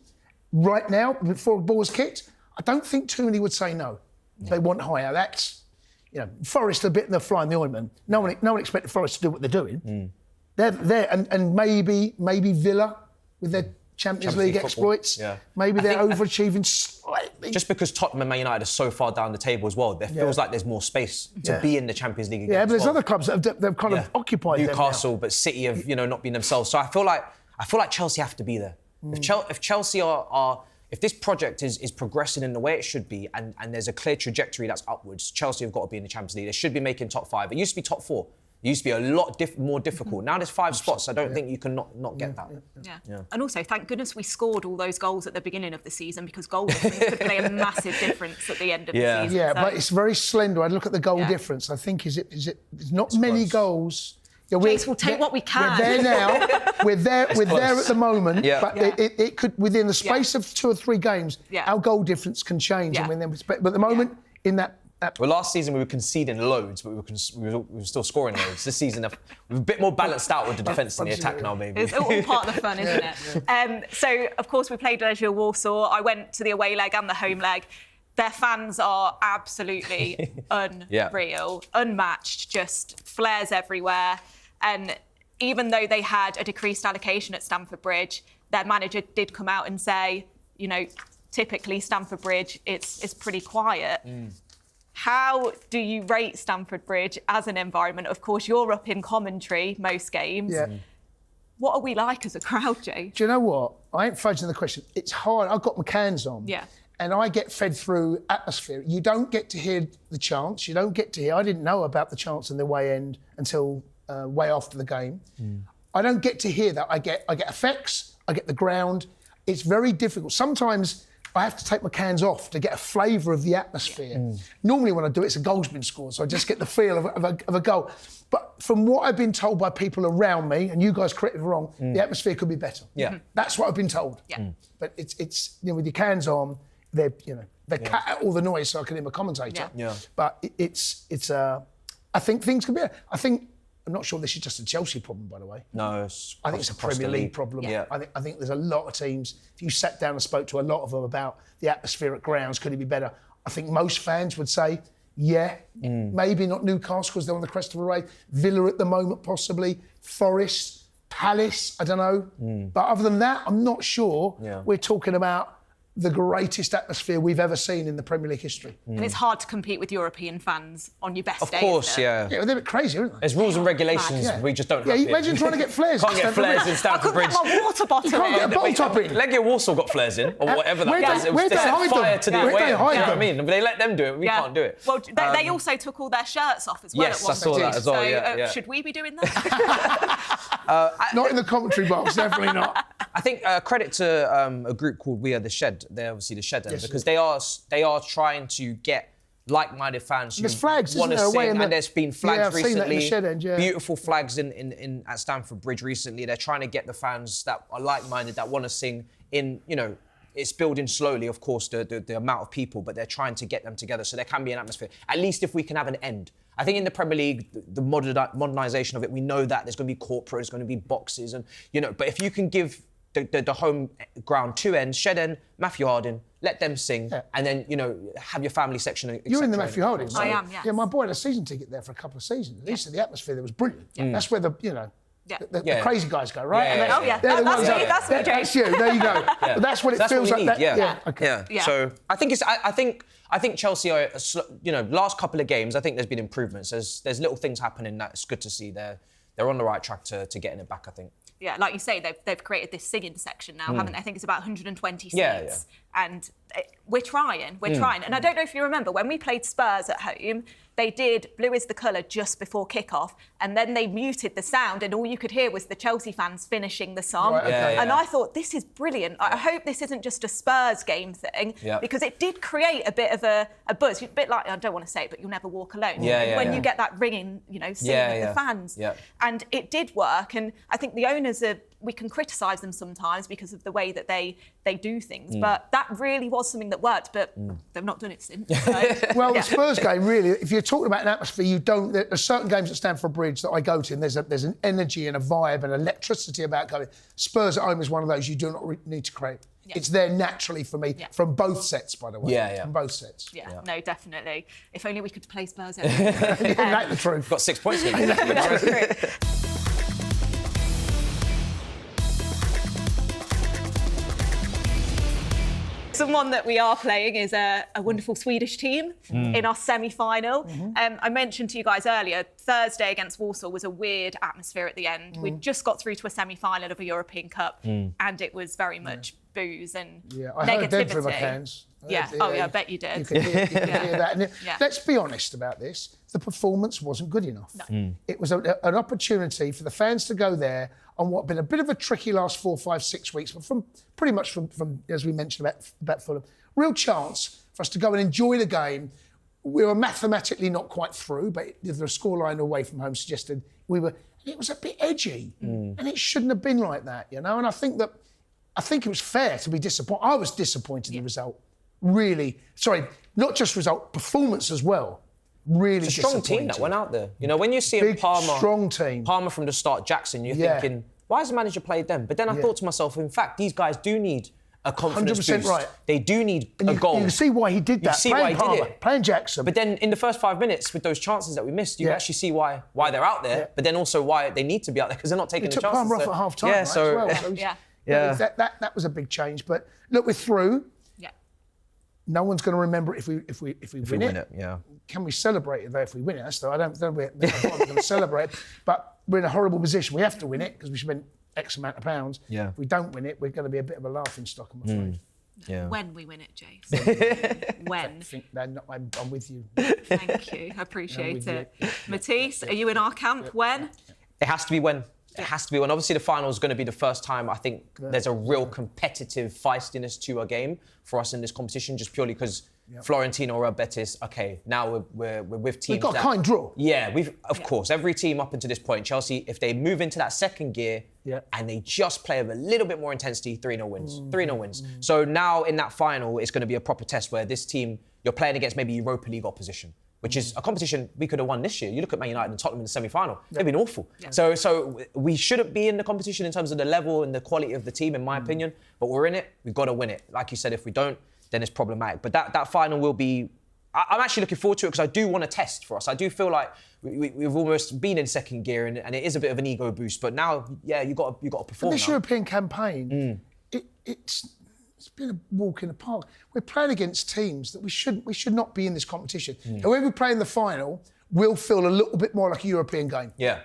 right now, before the ball was kicked, I don't think too many would say no. Yeah. They want higher. That's, you know, Forest a bit, they're flying the ointment. No one expected Forest to do what they're doing. They're there, and maybe Villa with their Champions League exploits. Yeah. Maybe they're overachieving slightly. Just because Tottenham and Man United are so far down the table as well, there feels like there's more space to be in the Champions League again. Yeah, but there's other clubs that have kind of occupied Newcastle, them now. But City have, you know, not been themselves. So I feel like Chelsea have to be there. If Chelsea if this project is progressing in the way it should be, and there's a clear trajectory that's upwards, Chelsea have got to be in the Champions League. They should be making top 5. It used to be top 4. It used to be a lot more difficult. Now there's 5 spots. I don't think you can not get that. Yeah. And also, thank goodness we scored all those goals at the beginning of the season, because goal difference could play a massive difference at the end of the season. Yeah, but it's very slender. I look at the goal difference. I think is it there's not many goals. Yeah, Jace, we'll take what we can. We're there now. We're there at the moment. Yeah. But it could, within the space of 2 or 3 games, our goal difference can change. Yeah. But at the moment, in that. Well, last season we were conceding loads, but we were still scoring loads. This season we're a bit more balanced out with the defence and the attack now, maybe. It's all part of the fun, isn't it? So, of course, we played Legia Warsaw. I went to the away leg and the home leg. Their fans are absolutely unreal, unmatched, just flares everywhere. And even though they had a decreased allocation at Stamford Bridge, their manager did come out and say, you know, typically Stamford Bridge, it's pretty quiet. How do you rate Stamford Bridge as an environment? Of course, you're up in commentary most games. Yeah. What are we like as a crowd, Jay? Do you know what? I ain't fudging the question. It's hard. I've got my cans on. Yeah. and I get fed through atmosphere. You don't get to hear the chants. You don't get to hear. I didn't know about the chants in the away end until way after the game. I don't get to hear that. I get effects. I get the ground. It's very difficult. Sometimes I have to take my cans off to get a flavour of the atmosphere. Normally when I do it, it's a goal's been scored, so I just get the feel of a goal. But from what I've been told by people around me, and you guys correct me if I'm wrong, the atmosphere could be better. Yeah. That's what I've been told. But it's with your cans on, they cut out all the noise so I can hear my commentator. But I think things can be. I'm not sure this is just a Chelsea problem, by the way. No, I think it's a Premier League problem. I think there's a lot of teams. If you sat down and spoke to a lot of them about the atmosphere at grounds, could it be better? I think most fans would say, maybe not Newcastle because they're on the crest of a wave. Villa at the moment, possibly. Forest, Palace, I don't know. But other than that, I'm not sure we're talking about the greatest atmosphere we've ever seen in the Premier League history. And it's hard to compete with European fans on your best days. Of course, Yeah, they're a bit crazy, aren't they? There's rules and regulations we just don't have. Yeah, imagine trying to get flares. Can't get flares in I Stamford couldn't Bridge. get my water bottle You can't get a bottle top in. Legia Warsaw got flares in, or whatever that was. Where'd They they set hide fire them? to the Where'd away they end, hide you know what I them? mean? But they let them do it, we can't do it. Well, they also took all their shirts off as well Yes, at one I saw point. that as well, So, yeah. should we be doing that? Not in the commentary box, definitely not. I think credit to a group called We Are The Shed. They're obviously the Shed end, because they are trying to get like-minded fans who There's flags, want to isn't there, away sing, in the- and there's been flags Yeah, I've recently. seen that in the Shed end, yeah. Beautiful flags in at Stamford Bridge recently. They're trying to get the fans that are like-minded, that want to sing in, it's building slowly, of course, the amount of people, but they're trying to get them together so there can be an atmosphere. At least if we can have an end. I think in the Premier League, the modernisation of it, we know that there's going to be corporate, there's going to be boxes, and but if you can give the home ground two ends, Shed end, Matthew Harding, let them sing, and then have your family section. You're in the Matthew Harding. I am, yes. Yeah, my boy had a season ticket there for a couple of seasons. At least the atmosphere there was brilliant. That's where the crazy guys go, right? That's me, that's me, That's you. There you go. But that's what it feels what we like. need, So I think I think Chelsea are, last couple of games, I think there's been improvements. There's little things happening that it's good to see. They're on the right track to getting it back, I think. Yeah, like you say, they've created this singing section now, haven't they? I think it's about 120 seats. Yeah. And we're trying. And I don't know if you remember, when we played Spurs at home, they did Blue is the Colour just before kickoff, and then they muted the sound, and all you could hear was the Chelsea fans finishing the song. Right, okay. And I thought, this is brilliant. I hope this isn't just a Spurs game thing, because it did create a bit of a buzz. A bit like, I don't want to say it, but You'll Never Walk Alone. When you get that ringing, singing with the fans. And it did work, and I think the owners we can criticise them sometimes because of the way that they do things, but that really was something that worked, but they've not done it since. So, Well, the Spurs game, really, if you're talking about an atmosphere, there's certain games at Stamford Bridge that I go to, and there's an energy and a vibe and electricity about going. Spurs at home is one of those you do not need to create. It's there naturally for me, from both sets, by the way. From both sets. No, definitely. If only we could play Spurs every Isn't that the truth? Got 6 points. Again. Someone that we are playing is a wonderful Swedish team in our semi-final. I mentioned to you guys earlier, Thursday against Warsaw was a weird atmosphere at the end. We just got through to a semi-final of a European Cup, and it was very much booze and I heard them through my negativity. cans. I bet you did. You can hear that. And let's be honest about this. The performance wasn't good enough. No. It was an opportunity for the fans to go there on what had been a bit of a tricky last 4, 5, 6 weeks, but from as we mentioned about Fulham, real chance for us to go and enjoy the game. We were mathematically not quite through, but the scoreline away from home suggested we were. It was a bit edgy, and it shouldn't have been like that, And I think it was fair to be disappointed. I was disappointed in the result. Really, sorry, not just result, performance as well. Really It's a strong team that went out there. When you see Palmer, strong team. Palmer from the start, Jackson, you're thinking, why has the manager played them? But then I thought to myself, in fact, these guys do need a confidence 100% boost. right. They do need a goal. You can see why he did that. see why he did it. Playing Jackson. But then in the first 5 minutes, with those chances that we missed, you actually see why they're out there, but then also why they need to be out there, because they're not taking the chances. Palmer off at half time, yeah, right, so, as well. That was a big change. But look, we're through. No one's going to remember it if we win it. Can we celebrate it though if we win it? I don't think we're going to celebrate. But we're in a horrible position. We have to win it because we spent X amount of pounds. If we don't win it, we're going to be a bit of a laughing stock, I'm afraid. Yeah. When we win it, Jace. When? I'm with you. Thank you. I appreciate it. Matisse, are you in our camp? When? It has to be when. It has to be when. Obviously, the final is going to be the first time I think there's a real competitive feistiness to a game for us in this competition, just purely because Fiorentina or Betis, okay, now we're with teams. We've got a kind draw. Yeah, of course, every team up until this point, Chelsea, if they move into that second gear and they just play with a little bit more intensity, 3-0 wins. 3-0 wins. So now in that final, it's going to be a proper test where this team, you're playing against maybe Europa League opposition, which is a competition we could have won this year. You look at Man United and Tottenham in the semi-final. They've been awful. Yeah. So we shouldn't be in the competition in terms of the level and the quality of the team, in my opinion. But we're in it. We've got to win it. Like you said, if we don't, then it's problematic. But that final will be... I'm actually looking forward to it because I do want to test for us. I do feel like we've almost been in second gear and it is a bit of an ego boost. But now, you got to perform. This European campaign, it's been a walk in the park. We're playing against teams that we should not be in this competition. And when we play in the final, we'll feel a little bit more like a European game. Yeah.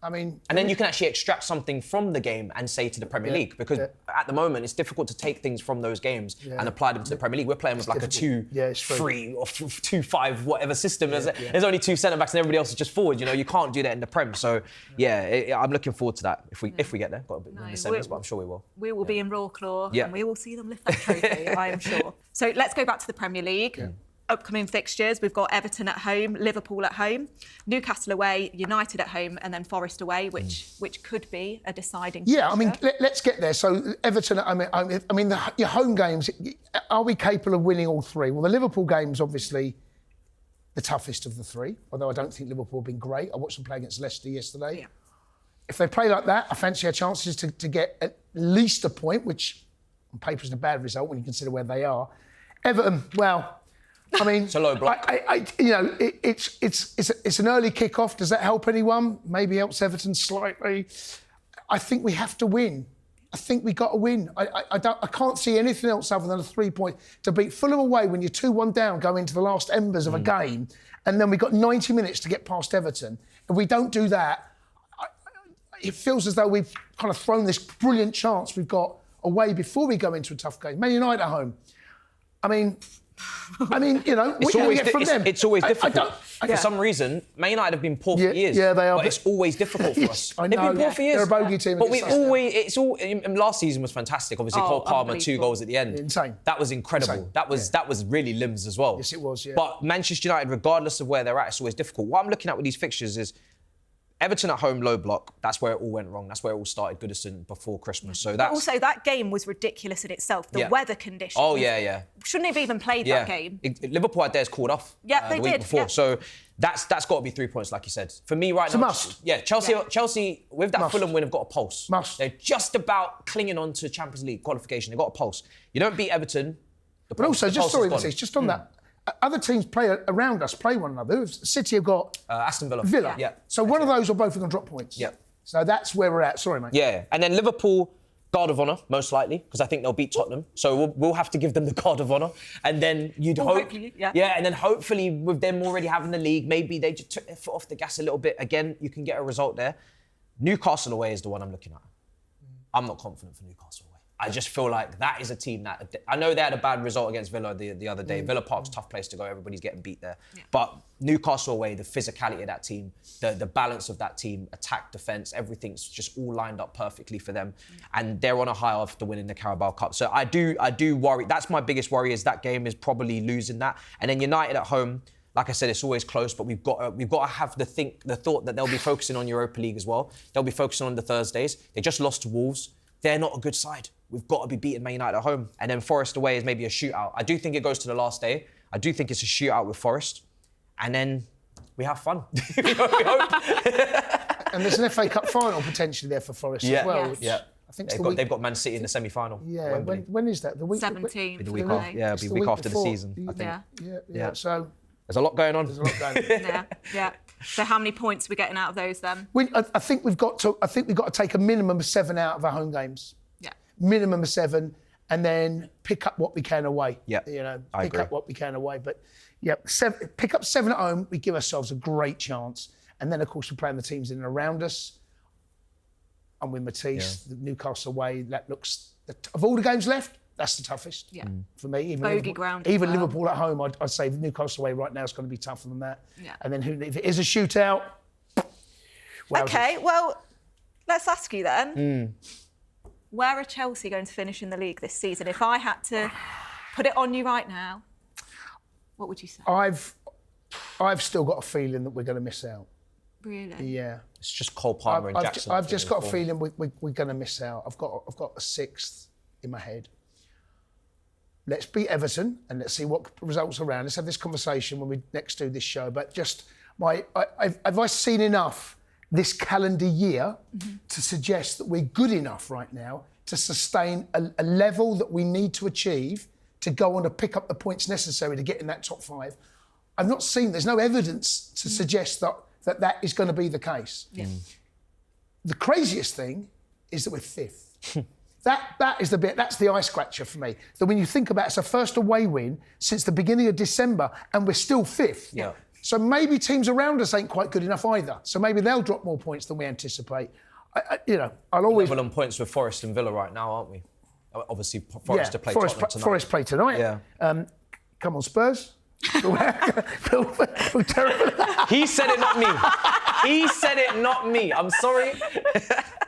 I mean... And then you can actually extract something from the game and say to the Premier League, because at the moment, it's difficult to take things from those games and apply them to the Premier League. We're playing with like a 2-3 or 2-5, whatever system. There's only 2 centre-backs and everybody else is just forward. You can't do that in the Prem. So, I'm looking forward to that if we get there. Got a bit in the semis, but I'm sure we will. We will be in Raw Claw and we will see them lift that trophy, I am sure. So let's go back to the Premier League. Yeah. Upcoming fixtures, we've got Everton at home, Liverpool at home, Newcastle away, United at home, and then Forest away, which could be a deciding fixture. I mean, let's get there. So Everton, your home games, are we capable of winning all 3? Well, the Liverpool game's obviously the toughest of the 3, although I don't think Liverpool have been great. I watched them play against Leicester yesterday. Yeah. If they play like that, I fancy our chances to get at least a point, which on paper is a bad result when you consider where they are. Everton, well... I mean, it's a low block. It's an early kick-off. Does that help anyone? Maybe helps Everton slightly. I think we have to win. I think we got to win. I can't see anything else other than a 3 point to beat Fulham away when you're 2-1 down, go into the last embers of a game, and then we've got 90 minutes to get past Everton. If we don't do that, it feels as though we've kind of thrown this brilliant chance we've got away before we go into a tough game. Man United at home. I mean, what are you going to get from them? It's always difficult. For some reason, Man United have been poor for years. Yeah, they are. But it's always difficult for us. I know. They've been poor for years. They're a bogey team. But last season was fantastic. Obviously, Cole Palmer, 2 goals at the end. Insane. That was incredible. Insane. That was really limbs as well. Yes, it was, yeah. But Manchester United, regardless of where they're at, it's always difficult. What I'm looking at with these fixtures is Everton at home, low block. That's where it all went wrong. That's where it all started, Goodison, before Christmas. So that's... Also, that game was ridiculous in itself. The weather conditions. Oh, yeah. Shouldn't have even played that game. Liverpool had theirs called off the week before. Yeah. So that's got to be 3 points, like you said. For me right now... Must. Yeah, Chelsea, with that Fulham win, have got a pulse. Must. They're just about clinging on to Champions League qualification. They've got a pulse. You don't beat Everton... But also, just on that... Other teams around us play one another. City have got... Aston Villa. Yeah. So one of those or both are going to drop points. Yeah. So that's where we're at. Sorry, mate. Yeah. And then Liverpool, guard of honour, most likely, because I think they'll beat Tottenham. So we'll have to give them the guard of honour. And then you'd hope... and then hopefully with them already having the league, maybe they just took their foot off the gas a little bit. Again, you can get a result there. Newcastle away is the one I'm looking at. I'm not confident for Newcastle away. I just feel like that is a team that... I know they had a bad result against Villa the other day. Villa Park's a tough place to go. Everybody's getting beat there. Yeah. But Newcastle away, the physicality of that team, the balance of that team, attack, defence, everything's just all lined up perfectly for them. And they're on a high after winning the Carabao Cup. So I do worry. That's my biggest worry, is that game is probably losing that. And then United at home, like I said, it's always close, but we've got to have the thought that they'll be focusing on Europa League as well. They'll be focusing on the Thursdays. They just lost to Wolves. They're not a good side. We've got to be beating Man United at home. And then Forest away is maybe a shootout. I do think it goes to the last day. I do think it's a shootout with Forest. And then we have fun. we hope. And there's an FA Cup final potentially there for Forest as well. Yes. Yeah. I think they've got Man City in the semi-final. Yeah. When is that? The week? 17th. The week after. Yeah, it'll be the week after the season, I think. Yeah. So... There's a lot going on. Yeah. So how many points are we getting out of those then? I think we've got to take a minimum of 7 out of our home games. Yeah. Minimum of 7, and then pick up what we can away. Yeah. I agree. Up what we can away. But pick up 7 at home. We give ourselves a great chance. And then of course we're playing the teams in and around us. And with Matisse, the Newcastle away, that looks of all the games left, That's the toughest for me. Even Bogey Liverpool, ground as even well. Liverpool at home, I'd say Newcastle away right now is going to be tougher than that. Yeah. And then if it is a shootout, Okay, well, let's ask you then. Where are Chelsea going to finish in the league this season? If I had to put it on you right now, what would you say? I've still got a feeling that we're going to miss out. Really? Yeah. It's just Cole Palmer and Jackson. I've just got a feeling we're going to miss out. I've got a 6th in my head. Let's beat Everton and let's see what results are around. Let's have this conversation when we next do this show. But just have I seen enough this calendar year to suggest that we're good enough right now to sustain a level that we need to achieve to go on to pick up the points necessary to get in that top 5? I've not seen. There's no evidence to suggest that is going to be the case. Yeah. The craziest thing is that we're 5th. That is the bit. That's the eye scratcher for me. That when you think about it, it's a first away win since the beginning of December, and we're still 5th. Yeah. So maybe teams around us ain't quite good enough either. So maybe they'll drop more points than we anticipate. I'll always Level on points with Forest and Villa right now, aren't we? Obviously, Forest to play Tottenham tonight. Forest play tonight. Yeah. Come on, Spurs. Feel terrible. He said it, not me. He said it, not me. I'm sorry.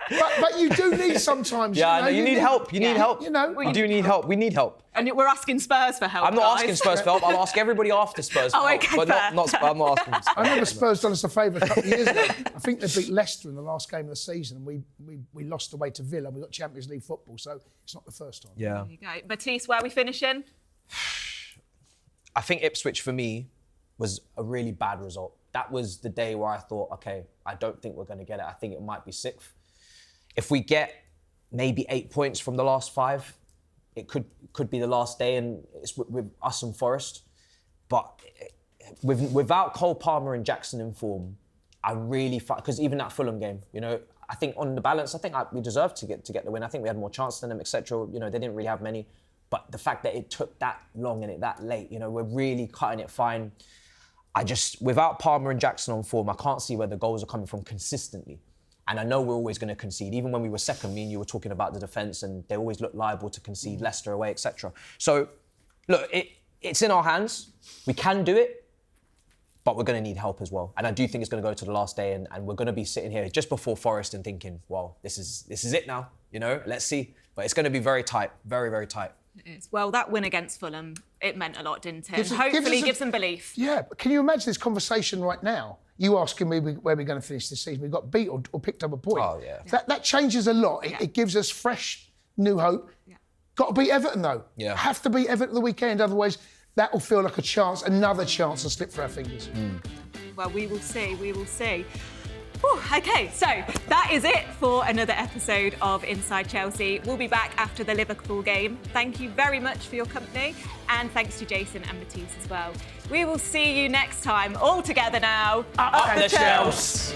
But you do need sometimes. Yeah, no, you need help. You need help. You know, you do need help. We need help. And we're asking Spurs for help. I'm not guys. asking Spurs for help. I'll ask everybody after Spurs for help. okay, But fair. I'm not asking Spurs. I remember Spurs done us a favour a couple of years ago. I think they beat Leicester in the last game of the season, and we lost away to Villa. We got Champions League football, so it's not the first time. Yeah. There you go. Matisse, where are we finishing? I think Ipswich for me was a really bad result. That was the day where I thought, okay, I don't think we're going to get it. I think it might be 6th. If we get maybe 8 points from the last 5, it could be the last day, and it's with us and Forest. But without Cole Palmer and Jackson in form, I really because even that Fulham game, I think on the balance, I think we deserved to get the win. I think we had more chance than them, etc. They didn't really have many. But the fact that it took that long and that late, we're really cutting it fine. Without Palmer and Jackson on form, I can't see where the goals are coming from consistently. And I know we're always going to concede. Even when we were second, me and you were talking about the defence, and they always look liable to concede, Leicester away, etc. So, look, it's in our hands. We can do it, but we're going to need help as well. And I do think it's going to go to the last day, and we're going to be sitting here just before Forest and thinking, well, this is it now. Let's see. But it's going to be very tight, very, very tight. It is. Well, that win against Fulham, it meant a lot, didn't it? Gives And us- hopefully gives us gives them belief. Yeah, but can you imagine this conversation right now? You asking me where we're going to finish this season. We got beat or picked up a point. Oh, yeah. That changes a lot. It gives us fresh, new hope. Yeah. Got to beat Everton, though. Yeah. Have to beat Everton the weekend. Otherwise, that will feel like another chance to slip through our fingers. Well, we will see. We will see. Whew, okay, so that is it for another episode of Inside Chelsea. We'll be back after the Liverpool game. Thank you very much for your company, and thanks to Jason and Matisse as well. We will see you next time. All together now. Up the Chelsea!